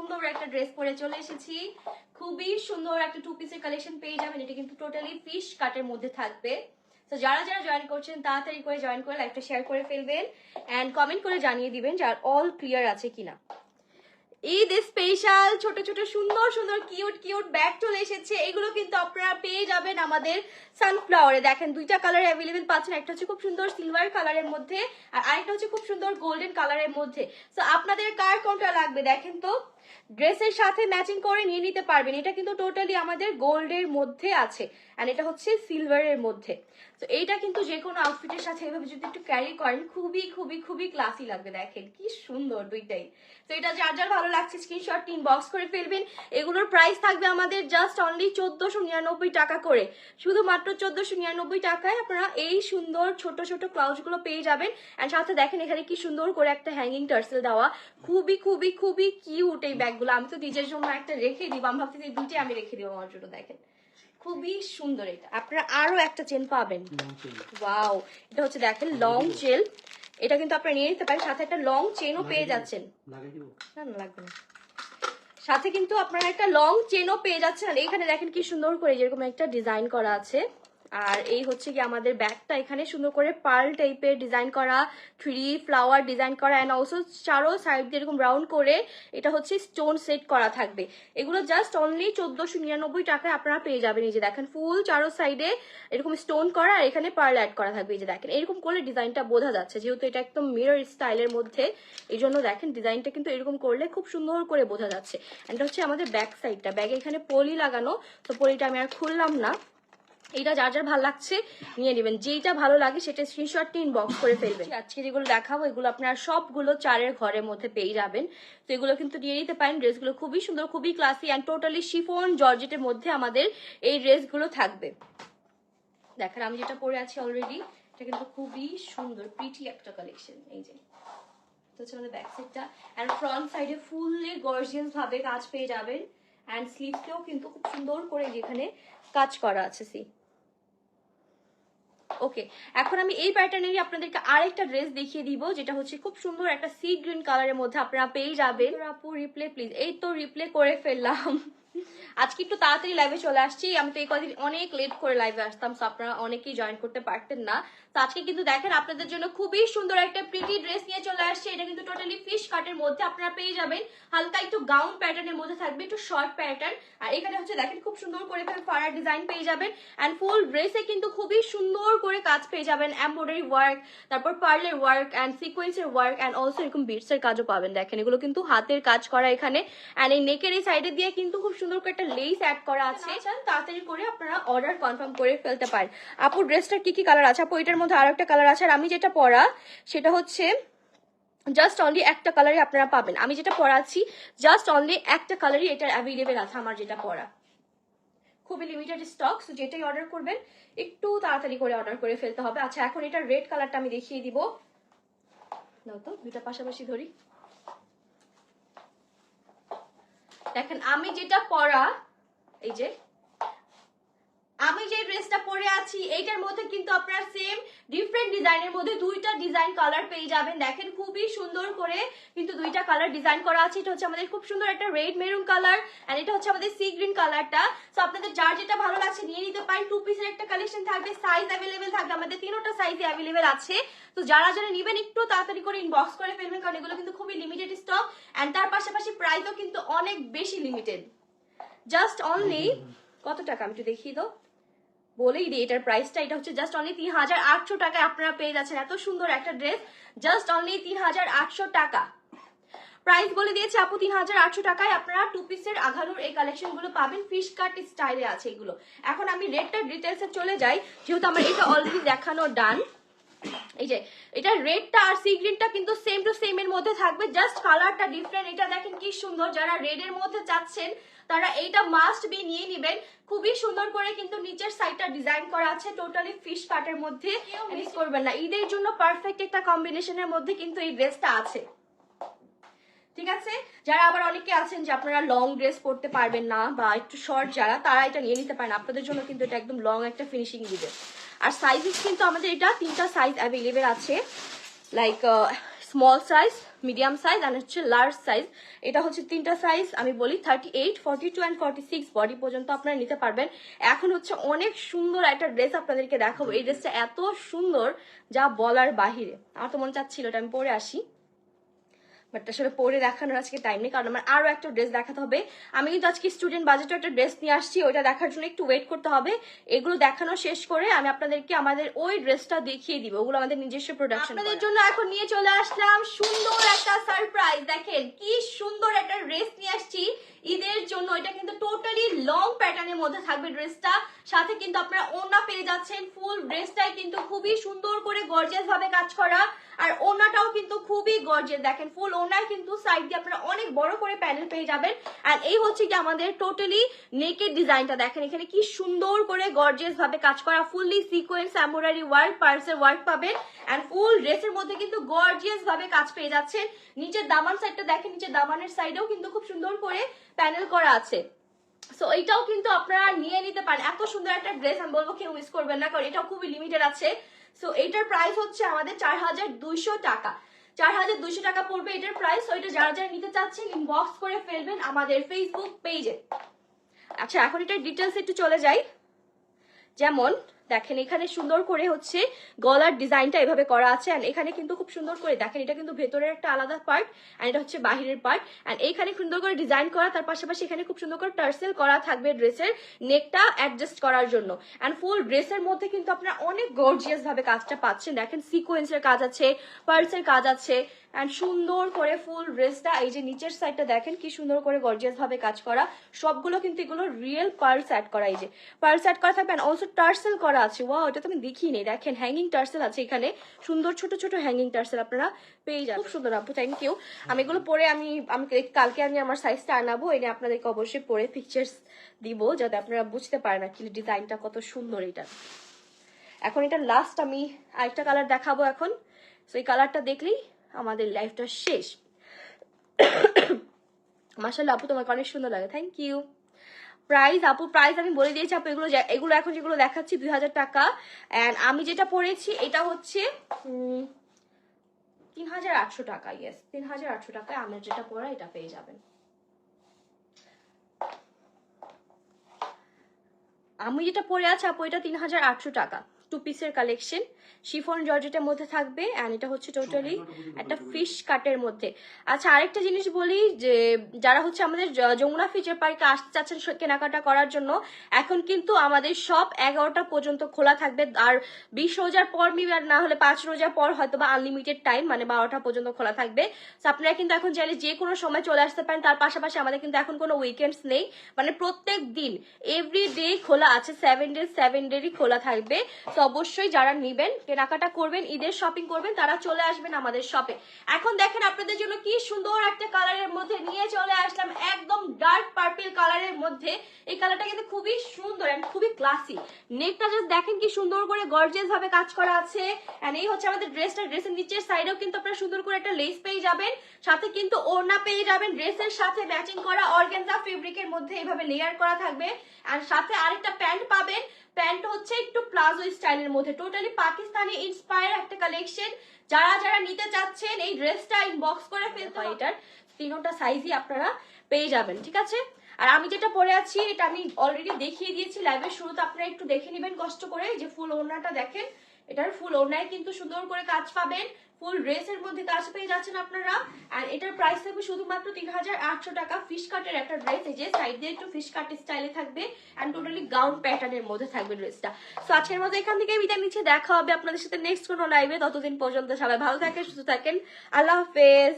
সুন্দর একটা ড্রেস পরে চলে এসেছি। খুবই সুন্দর একটা টু পিসের কালেকশন পেয়ে যাবেন। এটা কিন্তু টোটালি ফিশ কাটের মধ্যে থাকবে। তো যারা যারা জয়েন করছেন তাড়াতাড়ি করে জয়েন করে লাইভটা শেয়ার করে ফেলবেন অ্যান্ড কমেন্ট করে জানিয়ে দিবেন যে অল ক্লিয়ার আছে কিনা। ঈদ স্পেশাল ছোট ছোট সুন্দর সুন্দর কিউট কিউট ব্যাগ চলে এসেছে। এগুলো কিন্তু আপনারা পেয়ে যাবেন আমাদের সানফ্লাওয়ারে। দেখেন দুইটা কালার অ্যাভেলেবেল পাচ্ছেন, একটা হচ্ছে খুব সুন্দর সিলভার কালারের মধ্যে আর আরেকটা হচ্ছে খুব সুন্দর গোল্ডেন কালারের মধ্যে। তো আপনাদের কার কোনটা লাগবে দেখেন তো, ড্রেসের সাথে ম্যাচিং করে নিয়ে নিতে পারবেন। এটা কিন্তু টোটালি আমাদের গোল্ডের মধ্যে আছে এন্ড এটা হচ্ছে সিলভারের মধ্যে। তো এইটা কিন্তু যে কোনো আউটফিটের সাথে এভাবে যদি একটু ক্যারি করেন খুবই খুবই খুবই ক্লাসি লাগবে। দেখেন কি সুন্দর দুইটাই। তো এটা যার যার ভালো লাগছে স্ক্রিনশট ইনবক্স করে ফেলবেন। এগুলোর প্রাইস থাকবে আমাদের জাস্ট অনলি 1499 টাকা করে। শুধুমাত্র 1499 টাকায় আপনারা এই সুন্দর ছোট ছোট ক্লাউজ গুলো পেয়ে যাবেন। এন্ড সাথে দেখেন এখানে কি সুন্দর করে একটা হ্যাঙ্গিং টার্সেল দেওয়া, খুবই খুবই খুবই কিউট এই ব্যাগগুলো। আমি তো নিজের জন্য একটা রেখে দিব, আমি ভাবছি এই দুইটাই আমি রেখে দিব আমার জন্য। দেখেন খুবই সুন্দর। এটা আপনারা আরো একটা চেন পাবেন। ওয়াও, এটা হচ্ছে দেখেন লং চেল। এটা কিন্তু আপনারা নিয়ে নিতে পারেন, সাথে একটা লং চেনও পেয়ে যাচ্ছেন। না না লাগবে না, সাথে কিন্তু আপনারা একটা লং চেনও পেয়ে যাচ্ছেন। আর এখানে দেখেন কি সুন্দর করে যেরকম একটা ডিজাইন করা আছে। আর এই হচ্ছে কি আমাদের ব্যাগটা, এখানে সুন্দর করে পার্ল টাইপের ডিজাইন করা, 3 ফ্লাওয়ার ডিজাইন করা এন্ড অলসো চারো সাইড দিয়ে এরকম রাউন্ড করে এটা হচ্ছে স্টোন সেট করা থাকবে। এগুলো জাস্ট অনলি 1499 টাকায় আপনারা পেয়ে যাবেন। এই যে দেখেন ফুল চারো সাইডে এরকম স্টোন করা আর এখানে পার্ল অ্যাড করা থাকবে। এই যে দেখেন এরকম করলে ডিজাইনটা বোঝা যাচ্ছে, যেহেতু এটা একদম মিরর স্টাইলের মধ্যে এই জন্য দেখেন ডিজাইনটা কিন্তু এরকম করলে খুব সুন্দর করে বোঝা যাচ্ছে। এটা হচ্ছে আমাদের ব্যাক সাইডটা, ব্যাগে এখানে পলি লাগানো, তো পলিটা আমি আর খুললাম না। এটা যার যার ভালো লাগছে নিয়ে নেবেন, যেটা ভালো লাগে সেটা স্ক্রিনশট ইনবক্স করে ফেলবেন। আজকে যেগুলো দেখাবো এগুলো আপনারা সবগুলো চারের ঘরের মধ্যে পেয়ে যাবেন। তো এগুলো কিন্তু নিয়ে নিতে পারেন। ড্রেসগুলো খুবই সুন্দর, খুবই ক্লাসি অ্যান্ড টোটালি শিফন জর্জেটের মধ্যে আমাদের এই ড্রেসগুলো থাকবে। দেখেন আমি যেটা পরে আছি অলরেডি, এটা কিন্তু খুবই সুন্দর প্রিটি একটা কালেকশন। এই যে হচ্ছে আমাদের ব্যাক সাইডটা অ্যান্ড ফ্রন্ট সাইডে ফুললি গর্জিয়াস ভাবে কাজ পেয়ে যাবেন অ্যান্ড স্লিভসেও কিন্তু খুব সুন্দর করে যেখানে কাজ করা আছে। সি ওকে, এখন আমি এই প্যাটার্নেরই আপনাদেরকে আরেকটা ড্রেস দেখিয়ে দিব, যেটা হচ্ছে খুব সুন্দর একটা সি গ্রিন কালারের মধ্যে আপনারা পেয়ে যাবেন। আপু রিপ্লে প্লিজ। এই তো রিপ্লে করে ফেললাম। আজকে একটু তাড়াতাড়ি লাইভে চলে আসছি, আমি তো এই কদিন অনেক লেট করে লাইভে আসতাম, সো আপনারা অনেকেই জয়েন করতে পারতেন না। তো আজকে কিন্তু দেখেন আপনাদের জন্য খুবই সুন্দর একটা প্রিটি ড্রেস নিয়ে চলে আসছে। এটা কিন্তু টোটালি ফিশ কাটের মধ্যে আপনারা পেয়ে যাবেন, হালকা একটু গাউন প্যাটার্নের মধ্যে থাকবে, একটু শর্ট প্যাটার্ন। আর এখানে হচ্ছে দেখেন খুব সুন্দর করে ফাড়ার ডিজাইন পেয়ে যাবেন অ্যান্ড ফুল ড্রেসে কিন্তু খুবই সুন্দর করে কাজ পেয়ে যাবেন, এমব্রয়ডারি ওয়ার্ক, তারপর পার্লের ওয়ার্ক অ্যান্ড সিকোয়েন্সের ওয়ার্ক অ্যান্ড অলসো এরকম বিটসের কাজও পাবেন। দেখেন এগুলো কিন্তু হাতের কাজ করা এখানে অ্যান্ড এই নেকের এই সাইডে দিয়ে কিন্তু খুব সুন্দর করে একটা লেস অ্যাড করা আছে। তাড়াতাড়ি করে আপনারা অর্ডার কনফার্ম করে ফেলতে পারেন। আপু ড্রেসটার কি কি কালার আছে? আপু এটার মধ্যে আরো একটা কালার আছে, আর আমি যেটা পরা সেটা হচ্ছে জাস্ট অনলি একটা কালারই আপনারা পাবেন। আমি যেটা পরাচ্ছি জাস্ট অনলি একটা কালারই এটার অ্যাভেলেবেল আছে, আমার যেটা পরা খুবই লিমিটেড স্টক। সো যেটাই অর্ডার করবেন একটু তাড়াতাড়ি করে অর্ডার করে ফেলতে হবে। আচ্ছা এখন এটা রেড কালারটা আমি দেখিয়ে দিব, নাও তো দুইটা পাশাপাশি ধরি। দেখেন আমি যেটা পরা, এই যে আমি যে ড্রেসটা পরে আছি এইটার মধ্যে কিন্তু আপনারা সেম ডিফারেন্ট ডিজাইনের মধ্যে দুইটা ডিজাইন কালার পেয়ে যাবেন। দেখেন খুবই সুন্দর করে কিন্তু দুইটা কালার ডিজাইন করা আছে। এটা হচ্ছে আমাদের খুব সুন্দর একটা রেড মেরুন কালার এন্ড এটা হচ্ছে আমাদের সি গ্রিন কালারটা। সো আপনাদের যার যেটা ভালো লাগছে নিয়ে নিতে পারেন। টু পিসের একটা কালেকশন থাকবে, সাইজ অ্যাভেলেবেল থাকবে, আমাদের তিনটা সাইজে অ্যাভেলেবেল আছে। তো যারা যারা নেবেন একটু তাড়াতাড়ি করে ইনবক্স করে ফেলবেন, কারণ এগুলো কিন্তু খুবই লিমিটেড স্টক এন্ড তার পাশাপাশি প্রাইসও কিন্তু অনেক বেশি লিমিটেড। জাস্ট অনলি কত টাকা আমি একটু দেখিয়ে দাও বলেই দিই এটার প্রাইসটা। এটা হচ্ছে জাস্ট অনলি 3800 টাকায় আপনারা পেয়ে যাচ্ছেন এত সুন্দর একটা ড্রেস, জাস্ট অনলি 3800 টাকা প্রাইস বলে দিয়েছে আপু। 3800 টাকায় আপনারা টু পিসের আঘানুর এই কালেকশন গুলো পাবেন, ফিশ কাট স্টাইলে আছে এগুলো। এখন আমি রেডটার ডিটেলসে চলে যাই, যেহেতু আমার এটা অলরেডি দেখানো ডান। এই যে এটা রেডটা আর সি গ্রিনটা কিন্তু সেম টু সেম এর মধ্যে থাকবে, জাস্ট কালারটা ডিফারেন্ট। এটা দেখেন কি সুন্দর, যারা রেড এর মধ্যে চাচ্ছেন তারা এইটা মাস্ট বি নিয়ে নেবেন। খুবই সুন্দর করে কিন্তু নিচের সাইডটা ডিজাইন করা আছে টোটালি ফিশ কাটের মধ্যে, মিস করবেন না। ঈদের জন্য পারফেক্ট একটা কম্বিনেশনের মধ্যে কিন্তু এই ড্রেসটা আছে, ঠিক আছে? যারা আবার অনেকে আছেন যে আপনারা লং ড্রেস পরতে পারবেন না বা একটু শর্ট যারা, তারা এটা নিয়ে নিতে পারেন। আপনাদের জন্য কিন্তু এটা একদম লং একটা ফিনিশিং দিবে। আর সাইজেস কিন্তু আমাদের এটা তিনটা সাইজ অ্যাভেলেবেল আছে, like small size, medium size আর হচ্ছে লার্জ সাইজ। এটা হচ্ছে তিনটা সাইজ আমি বলি 38, 42 অ্যান্ড 46 বডি পর্যন্ত আপনারা নিতে পারবেন। এখন হচ্ছে অনেক সুন্দর একটা ড্রেস আপনাদেরকে দেখাবো। এই ড্রেসটা এত সুন্দর যা বলার বাহিরে। আমার তো মনে চাচ্ছিল এটা আমি পরে আসি, বাট আসলে পরে দেখানোর আজকে টাইম নেই, কারণ আমার আরো একটা ড্রেস দেখাতে হবে। আমি কিন্তু আজকে স্টুডেন্ট বাজেটে একটা ড্রেস নিয়ে আসছি, ওইটা দেখার জন্য একটু ওয়েট করতে হবে। এগুলো দেখানো শেষ করে আমি আপনাদেরকে আমাদের ওই ড্রেসটা দেখিয়ে দিব, ওগুলো আমাদের নিজস্ব প্রোডাকশন। আপনাদের জন্য এখন নিয়ে চলে আসলাম সুন্দর একটা সারপ্রাইজ। দেখেন কি সুন্দর একটা ড্রেস নিয়ে আসছি ঈদের জন্য। এটা কিন্তু টোটালি লং প্যাটার্নের মধ্যে থাকবে ড্রেসটা, সাথে কিন্তু আপনারা ওড়না পেয়ে যাচ্ছেন। ফুল ড্রেসটাই কিন্তু খুবই সুন্দর করে গর্জিয়াস ভাবে কাজ করা, আর ওড়নাটাও কিন্তু খুবই গর্জিয়াস। দেখেন ফুল ওড়নায় কিন্তু সাইড দিয়ে আপনারা অনেক বড় করে প্যানেল পেয়ে যাবেন। আর এই হচ্ছে কি আমাদের টোটালি নেকের ডিজাইনটা। দেখেন এখানে কি সুন্দর করে গর্জিয়াস ভাবে কাজ করা, ফুললি সিকোয়েন্স এমব্রয়ডারি ওয়ার্ক, পার্সের ওয়ার্ক পাবেন। এন্ড ফুল ড্রেসের মধ্যে কিন্তু গর্জিয়াস ভাবে কাজ পেয়ে যাচ্ছেন। নিচের দামান সাইডটা দেখেন, নিচের দামানের সাইডেও কিন্তু খুব সুন্দর করে প্যানেল করা আছে। সো এইটাও কিন্তু আপনারা নিয়ে নিতে পারেন। এত সুন্দর একটা ড্রেস আমি বলবো কেউ মিস করবেন না, কারণ এটাও খুবই লিমিটেড আছে। সো এইটার প্রাইস হচ্ছে আমাদের 4200 টাকা। 4200 টাকা পড়বে এটার প্রাইস। ওইটা যারা যারা নিতে চাচ্ছেন ইনবক্স করে ফেলবেন আমাদের ফেসবুক পেজে। আচ্ছা এখন এটার ডিটেলস একটু চলে যাই। যেমন দেখেন এখানে সুন্দর করে হচ্ছে গলার ডিজাইনটা এভাবে করা আছে, এন্ড এখানে কিন্তু খুব সুন্দর করে দেখেন এটা কিন্তু ভেতরের একটা আলাদা পার্ট এন্ড এটা হচ্ছে বাহিরের পার্ট। এন্ড এইখানে সুন্দর করে ডিজাইন করা, তার পাশাপাশি এখানে খুব সুন্দর করে টার্সেল করা থাকবে ড্রেসের নেকটা অ্যাডজাস্ট করার জন্য। এন্ড ফুল ড্রেসের মধ্যে কিন্তু আপনারা অনেক গর্জিয়াস ভাবে কাজটা পাচ্ছেন। দেখেন সিকোয়েন্সের কাজ আছে, পার্লসের কাজ আছে, এন্ড সুন্দর করে ফুল ড্রেসটা এই যে নিচের সাইডটা দেখেন কি সুন্দর করে গর্জিয়াস ভাবে কাজ করা। সবগুলো কিন্তু এগুলো রিয়েল পার্লস অ্যাড করা, এই যে পার্লস অ্যাড করা থাকবে। অলসো টার্সেল করা আছে। ওয়াও, এটা তো আমি দেখিনি। দেখেন হ্যাঙ্গিং টার্সেল আছে এখানে, সুন্দর ছোট ছোট হ্যাঙ্গিং টার্সেল আপনারা পেয়ে যাবেন। খুব সুন্দর আপু, থ্যাংক ইউ। আমি এগুলো পরে আমি কালকে আমি আমার সাইজটা আনাবো, এনে আপনাদেরকে অবশ্যই পরে পিকচার্স দিব যাতে আপনারা বুঝতে পারেন অ্যাকচুয়ালি ডিজাইনটা কত সুন্দর এটা। এখন এটা লাস্ট আমি আরেকটা কালার দেখাবো এখন। সো এই কালারটা দেখলেই আমাদের লাইফটা শেষ। মাশাআল্লাহ আপু তোমাকে অনেক সুন্দর লাগে, থ্যাংক ইউ। প্রাইস আপু, প্রাইস আমি বলে দিয়েছি আপু। এগুলো এখন যেগুলো দেখাচ্ছি 2000 টাকা। এন্ড আমি যেটা পরেছি এটা হচ্ছে 3800 টাকা। ইয়েস 3800 টাকায় আমার যেটা পরা এটা পেয়ে যাবেন। আমি যেটা পরে আছি আপু এটা 3800 টাকা। 2 পিসের কালেকশন, শিফন জর্জেটের মধ্যে থাকবে। এন্ড এটা হচ্ছে টোটালি একটা ফিশ কাটের মধ্যে। আচ্ছা আরেকটা জিনিস বলি, যে যারা হচ্ছে আমাদের যমুনা ফিচার পার্কে আসতে চাচ্ছেন কেনাকাটা করার জন্য, এখন কিন্তু আমাদের সব 11টা পর্যন্ত খোলা থাকবে। আর 20 রোজার পর না হলে 5 রোজার পর হয়তো বা আনলিমিটেড টাইম, মানে 12টা পর্যন্ত খোলা থাকবে। তো আপনারা কিন্তু এখন চাইলে যে কোনো সময় চলে আসতে পারেন। তার পাশাপাশি আমাদের কিন্তু এখন কোনো উইকেন্ডস নেই, মানে প্রত্যেক দিন এভরি ডে খোলা আছে। 7 ডেজ 7 ডেরই খোলা থাকবে। তো অবশ্যই যারা নিবেন কেনাকাটা করবেন, ঈদের শপিং করবেন, তারা চলে আসবেন আমাদের শপে। এখন দেখেন আপনাদের জন্য কি সুন্দর একটা কালারের মধ্যে নিয়ে চলে আসলাম, একদম ডার্ক পার্পল কালারের মধ্যে। এই কালারটা কিন্তু খুবই সুন্দর এন্ড খুবই ক্লাসি। নেকটা জাস্ট দেখেন কি সুন্দর করে গর্জিয়াস ভাবে কাজ করা আছে। এন্ড এই হচ্ছে আমাদের ড্রেসটা। ড্রেসের নিচের সাইডেও কিন্তু আপনারা সুন্দর করে একটা লেস পেয়ে যাবেন, সাথে কিন্তু ওড়না পেয়ে যাবেন ড্রেসের সাথে ম্যাচিং করা অর্গানজা ফেব্রিকের মধ্যে এভাবে লেয়ার করা থাকবে। আর সাথে আরেকটা প্যান্ট পাবেন। প্যান্ট হচ্ছে একটু প্লাজো স্টাইলের মধ্যে, টোটালি পাকিস্তানি ইন্সপায়ার একটা কালেকশন। যারা যারা নিতে চাচ্ছেন এই ড্রেসটা ইনবক্স করে ফেলতে হয়। এটার তিনটা সাইজই আপনারা পেয়ে যাবেন, ঠিক আছে। আর আমি যেটা পরে আছি এটা আমি অলরেডি দেখিয়ে দিয়েছি লাইভের শুরুতে, আপনারা একটু দেখে নেবেন কষ্ট করে। যে ফুল ওড়নাটা দেখেন, এটার ফুল ওড়নায় কিন্তু সুন্দর করে কাজ পাবেন, ফুল ড্রেসের মধ্যে কাজ পেয়ে যাচ্ছেন আপনারা। আর এটার প্রাইস থাকবে শুধুমাত্র 3800 টাকা। ফিশ কাটের একটা ড্রেস, এই যে সাইড দিয়ে একটু ফিশ কাট স্টাইলে থাকবে এন্ড টোটালি গাউন প্যাটার্নের মধ্যে থাকবে ড্রেসটা। সো আজকের মতো এখান থেকে বিদায় নিচ্ছে, দেখা হবে আপনাদের সাথে নেক্সট কোনো লাইভে। ততদিন পর্যন্ত সবাই ভালো থাকেন, সুস্থ থাকেন, আল্লাহ হাফেজ।